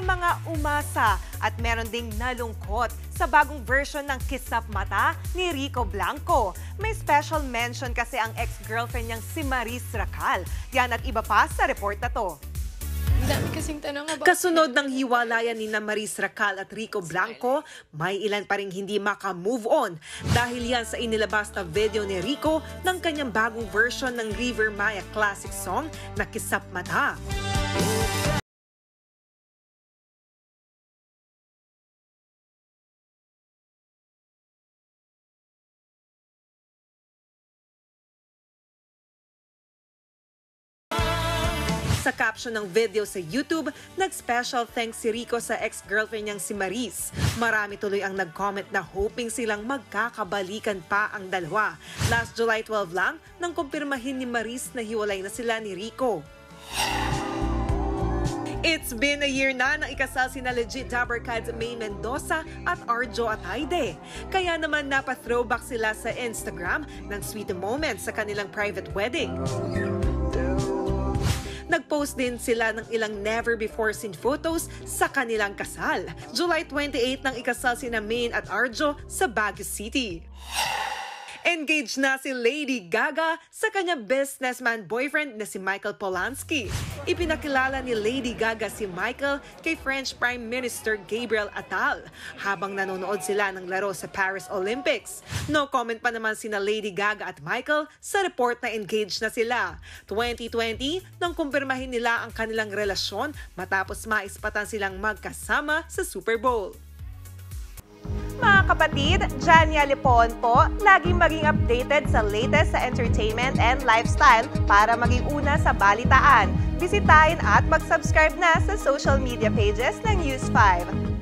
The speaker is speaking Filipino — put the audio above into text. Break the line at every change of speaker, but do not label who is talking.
may mga umasa at meron ding nalungkot sa bagong version ng Kisap Mata ni Rico Blanco. May special mention kasi ang ex-girlfriend niyang si Maris Racal. Yan at iba pa sa report na to.
Dami kasing tanong about
Kasunod ng hiwalayan ni Maris Racal at Rico Blanco, may ilan pa ring hindi maka-move on dahil yan sa inilabas na video ni Rico ng kanyang bagong version ng River Maya classic song na Kisap Mata. Sa caption ng video sa YouTube, nag-special thanks si Rico sa ex-girlfriend niyang si Maris. Marami tuloy ang nag-comment na hoping silang magkakabalikan pa ang dalawa. Last July 12 lang, nang kumpirmahin ni Maris na hiwalay na sila ni Rico. It's been a year na nang ikasal sina legit Dabarkads May Mendoza at Arjo Atayde. Kaya naman napa-throwback sila sa Instagram ng sweet moments sa kanilang private wedding. Nag-post din sila ng ilang never-before-seen photos sa kanilang kasal. July 28 nang ikasal sina Maine at Arjo sa Baguio City. Engaged na si Lady Gaga sa kanyang businessman boyfriend na si Michael Polanski. Ipinakilala ni Lady Gaga si Michael kay French Prime Minister Gabriel Attal habang nanonood sila ng laro sa Paris Olympics. No comment pa naman sina Lady Gaga at Michael sa report na engaged na sila. 2020 nang kumpirmahin nila ang kanilang relasyon matapos maispatan silang magkasama sa Super Bowl. Mga kapatid, Jania Lipon po, laging maging updated sa latest sa entertainment and lifestyle para maging una sa balitaan. Bisitahin at mag-subscribe na sa social media pages ng News 5.